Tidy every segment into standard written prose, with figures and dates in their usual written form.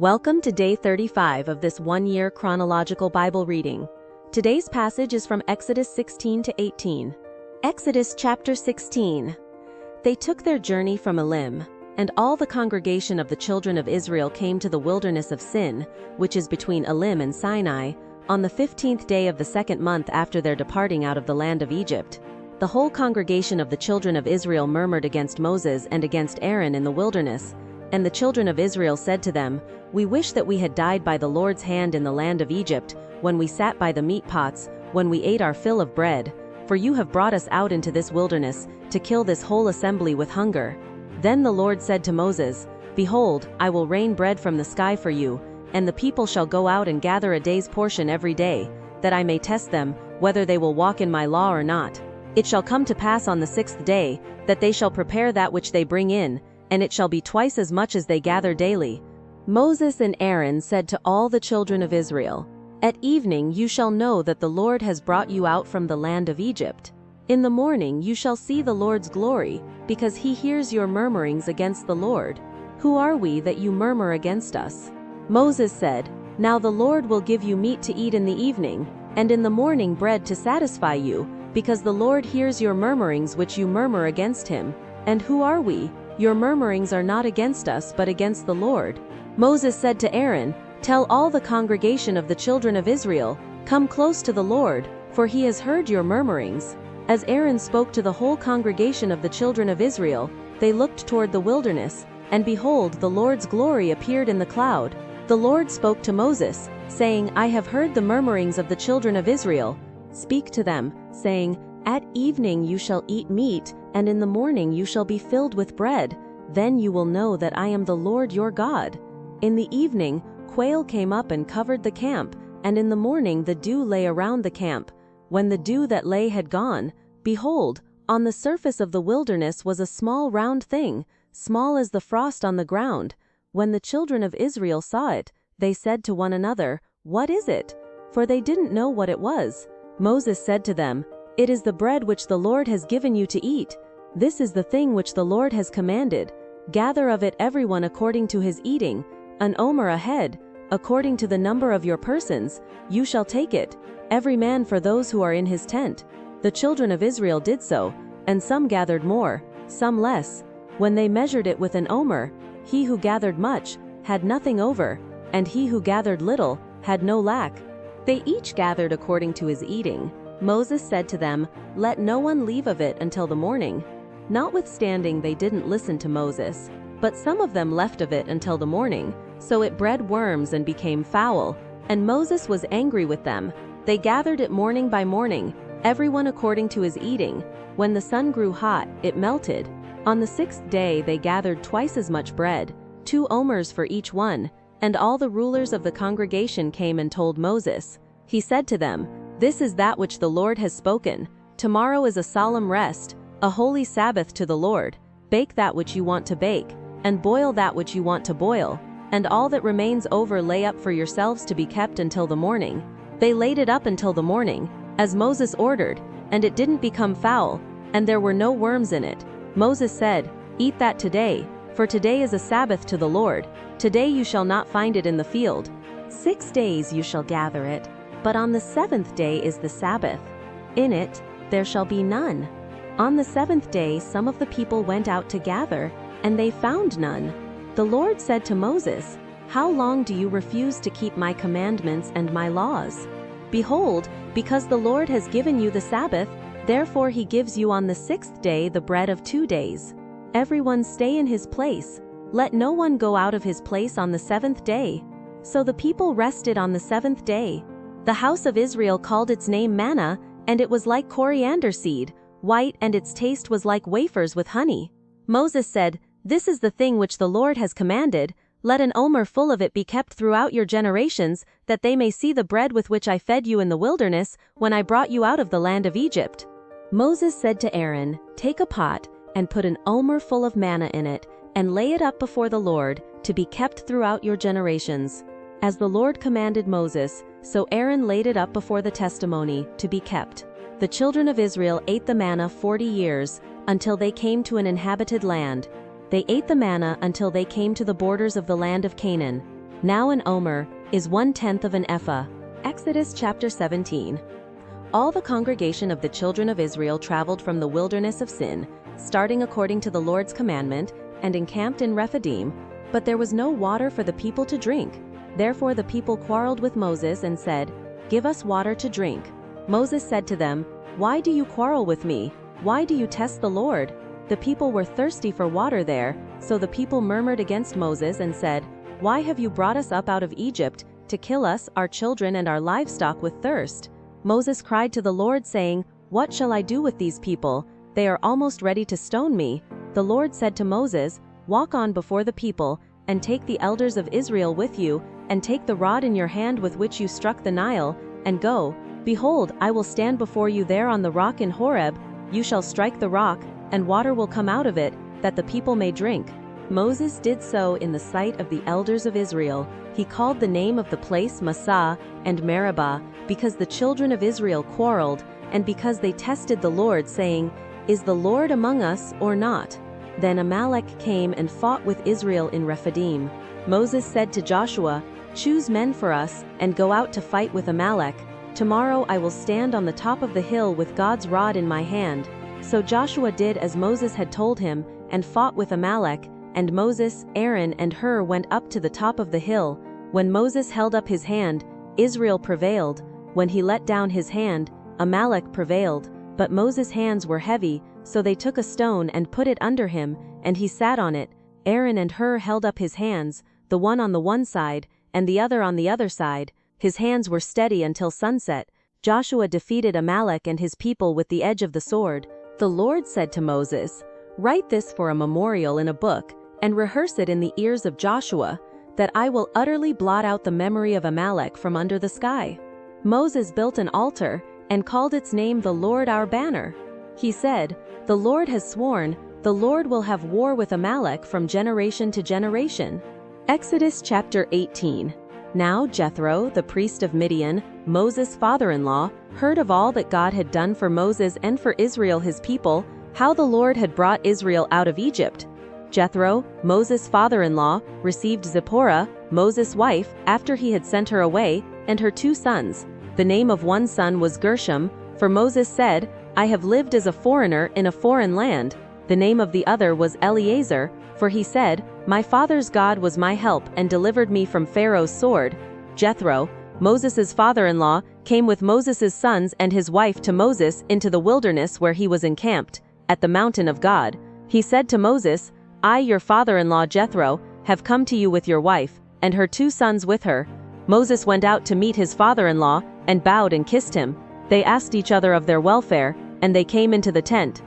Welcome to day 35 of this one-year chronological Bible reading. Today's passage is from Exodus 16 to 18. Exodus chapter 16. They took their journey from Elim, and all the congregation of the children of Israel came to the wilderness of Sin, which is between Elim and Sinai, on the 15th day of the second month after their departing out of the land of Egypt. The whole congregation of the children of Israel murmured against Moses and against Aaron in the wilderness, and the children of Israel said to them, "We wish that we had died by the Lord's hand in the land of Egypt, when we sat by the meat pots, when we ate our fill of bread, for you have brought us out into this wilderness, to kill this whole assembly with hunger." Then the Lord said to Moses, "Behold, I will rain bread from the sky for you, and the people shall go out and gather a day's portion every day, that I may test them, whether they will walk in my law or not. It shall come to pass on the 6th day, that they shall prepare that which they bring in, and it shall be twice as much as they gather daily." Moses and Aaron said to all the children of Israel, "At evening you shall know that the Lord has brought you out from the land of Egypt. In the morning you shall see the Lord's glory, because he hears your murmurings against the Lord. Who are we that you murmur against us?" Moses said, "Now the Lord will give you meat to eat in the evening, and in the morning bread to satisfy you, because the Lord hears your murmurings which you murmur against him. And who are we? Your murmurings are not against us but against the Lord." Moses said to Aaron, "Tell all the congregation of the children of Israel, come close to the Lord, for he has heard your murmurings." As Aaron spoke to the whole congregation of the children of Israel, they looked toward the wilderness, and behold, the Lord's glory appeared in the cloud. The Lord spoke to Moses, saying, "I have heard the murmurings of the children of Israel. Speak to them, saying, At evening you shall eat meat, and in the morning you shall be filled with bread. Then you will know that I am the Lord your God." In the evening, quail came up and covered the camp, and in the morning the dew lay around the camp. When the dew that lay had gone, behold, on the surface of the wilderness was a small round thing, small as the frost on the ground. When the children of Israel saw it, they said to one another, "What is it?" For they didn't know what it was. Moses said to them, "It is the bread which the Lord has given you to eat. This is the thing which the Lord has commanded. Gather of it everyone according to his eating, an omer a head, according to the number of your persons, you shall take it, every man for those who are in his tent." The children of Israel did so, and some gathered more, some less. When they measured it with an omer, he who gathered much had nothing over, and he who gathered little had no lack. They each gathered according to his eating. Moses said to them, "Let no one leave of it until the morning." Notwithstanding, they didn't listen to Moses, but some of them left of it until the morning, so it bred worms and became foul, and Moses was angry with them. They gathered it morning by morning, everyone according to his eating. When the sun grew hot, it melted. On the 6th day they gathered twice as much bread, 2 omers for each one, and all the rulers of the congregation came and told Moses. He said to them, "This is that which the Lord has spoken. Tomorrow is a solemn rest, a holy Sabbath to the Lord. Bake that which you want to bake, and boil that which you want to boil, and all that remains over lay up for yourselves to be kept until the morning." They laid it up until the morning, as Moses ordered, and it didn't become foul, and there were no worms in it. Moses said, "Eat that today, for today is a Sabbath to the Lord. Today you shall not find it in the field. 6 days you shall gather it, but on the 7th day is the Sabbath. In it there shall be none." On the 7th day some of the people went out to gather, and they found none. The Lord said to Moses, "How long do you refuse to keep my commandments and my laws? Behold, because the Lord has given you the Sabbath, therefore he gives you on the 6th day the bread of 2 days. Everyone stay in his place. Let no one go out of his place on the 7th day." So the people rested on the 7th day. The house of Israel called its name Manna, and it was like coriander seed, white, and its taste was like wafers with honey. Moses said, "This is the thing which the Lord has commanded. Let an omer full of it be kept throughout your generations, that they may see the bread with which I fed you in the wilderness, when I brought you out of the land of Egypt." Moses said to Aaron, "Take a pot, and put an omer full of manna in it, and lay it up before the Lord, to be kept throughout your generations." As the Lord commanded Moses, so Aaron laid it up before the testimony, to be kept. The children of Israel ate the manna 40 years, until they came to an inhabited land. They ate the manna until they came to the borders of the land of Canaan. Now an omer is 1/10 of an ephah. Exodus chapter 17. All the congregation of the children of Israel traveled from the wilderness of Sin, starting according to the Lord's commandment, and encamped in Rephidim, but there was no water for the people to drink. Therefore the people quarreled with Moses and said, "Give us water to drink." Moses said to them, "Why do you quarrel with me? Why do you test the Lord?" The people were thirsty for water there, so the people murmured against Moses and said, "Why have you brought us up out of Egypt, to kill us, our children and our livestock with thirst?" Moses cried to the Lord, saying, "What shall I do with these people? They are almost ready to stone me." The Lord said to Moses, "Walk on before the people, and take the elders of Israel with you, and take the rod in your hand with which you struck the Nile, and go. Behold, I will stand before you there on the rock in Horeb. You shall strike the rock, and water will come out of it, that the people may drink." Moses did so in the sight of the elders of Israel. He called the name of the place Massah and Meribah, because the children of Israel quarreled, and because they tested the Lord, saying, "Is the Lord among us or not?" Then Amalek came and fought with Israel in Rephidim. Moses said to Joshua, "Choose men for us, and go out to fight with Amalek. Tomorrow I will stand on the top of the hill with God's rod in my hand." So Joshua did as Moses had told him, and fought with Amalek, and Moses, Aaron, and Hur went up to the top of the hill. When Moses held up his hand, Israel prevailed. When he let down his hand, Amalek prevailed. But Moses' hands were heavy, so they took a stone and put it under him, and he sat on it. Aaron and Hur held up his hands, the one on the one side, and the other on the other side. His hands were steady until sunset. Joshua defeated Amalek and his people with the edge of the sword. The Lord said to Moses, "Write this for a memorial in a book, and rehearse it in the ears of Joshua, that I will utterly blot out the memory of Amalek from under the sky." Moses built an altar, and called its name the Lord our banner. He said, "The Lord has sworn, the Lord will have war with Amalek from generation to generation." Exodus chapter 18. Now Jethro, the priest of Midian, Moses' father-in-law, heard of all that God had done for Moses and for Israel his people, how the Lord had brought Israel out of Egypt. Jethro, Moses' father-in-law, received Zipporah, Moses' wife, after he had sent her away, and her 2 sons. The name of one son was Gershom, for Moses said, "I have lived as a foreigner in a foreign land." The name of the other was Eleazar, for he said, "My father's God was my help and delivered me from Pharaoh's sword." Jethro, Moses' father-in-law, came with Moses' sons and his wife to Moses into the wilderness where he was encamped, at the mountain of God. He said to Moses, "I, your father-in-law Jethro, have come to you with your wife, and her 2 sons with her." Moses went out to meet his father-in-law, and bowed and kissed him. They asked each other of their welfare, and they came into the tent.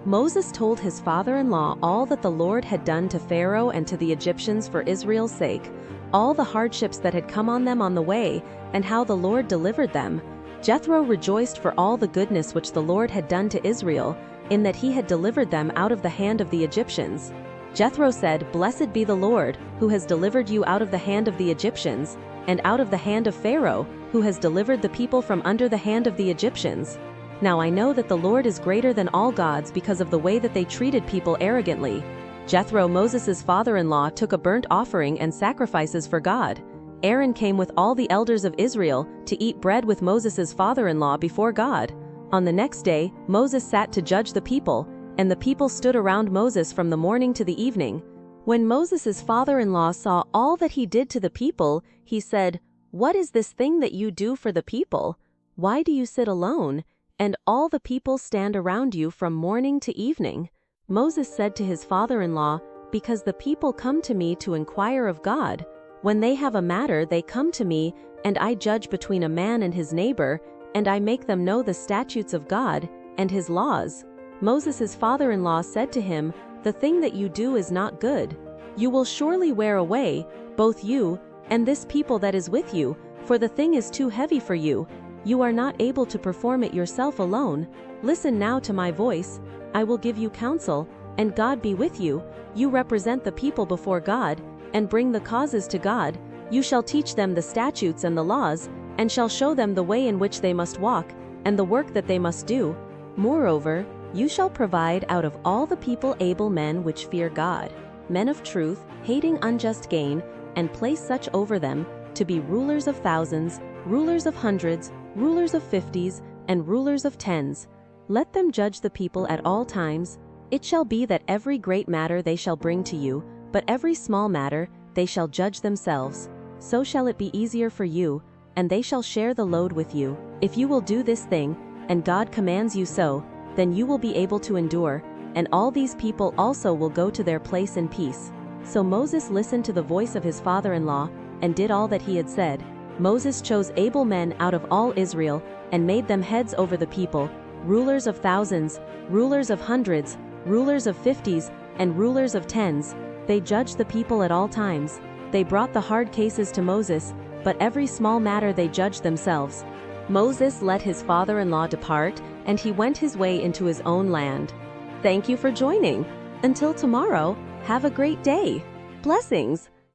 Moses told his father-in-law all that the Lord had done to Pharaoh and to the Egyptians for Israel's sake, all the hardships that had come on them on the way, and how the Lord delivered them. Jethro rejoiced for all the goodness which the Lord had done to Israel, in that he had delivered them out of the hand of the Egyptians. Jethro said, "Blessed be the Lord, who has delivered you out of the hand of the Egyptians, and out of the hand of Pharaoh, who has delivered the people from under the hand of the Egyptians. Now I know that the Lord is greater than all gods because of the way that they treated people arrogantly." Jethro, Moses' father-in-law, took a burnt offering and sacrifices for God. Aaron came with all the elders of Israel to eat bread with Moses' father-in-law before God. On the next day, Moses sat to judge the people, and the people stood around Moses from the morning to the evening. When Moses' father-in-law saw all that he did to the people, he said, "What is this thing that you do for the people? Why do you sit alone, and all the people stand around you from morning to evening?" Moses said to his father-in-law, "Because the people come to me to inquire of God. When they have a matter, they come to me, and I judge between a man and his neighbor, and I make them know the statutes of God and his laws." Moses' father-in-law said to him, "The thing that you do is not good. You will surely wear away, both you and this people that is with you, for the thing is too heavy for you. You are not able to perform it yourself alone. Listen now to my voice. I will give you counsel, and God be with you. You represent the people before God, and bring the causes to God. You shall teach them the statutes and the laws, and shall show them the way in which they must walk, and the work that they must do. Moreover, you shall provide out of all the people able men which fear God, men of truth, hating unjust gain, and place such over them, to be rulers of thousands, rulers of hundreds, rulers of 50s, and rulers of 10s. Let them judge the people at all times. It shall be that every great matter they shall bring to you, but every small matter they shall judge themselves. So shall it be easier for you, and they shall share the load with you. If you will do this thing, and God commands you so, then you will be able to endure, and all these people also will go to their place in peace. So Moses listened to the voice of his father-in-law, and did all that he had said. Moses chose able men out of all Israel, and made them heads over the people, rulers of thousands, rulers of hundreds, rulers of 50s, and rulers of 10s. They judged the people at all times. They brought the hard cases to Moses, but every small matter they judged themselves. Moses let his father-in-law depart, and he went his way into his own land. Thank you for joining. Until tomorrow, have a great day. Blessings.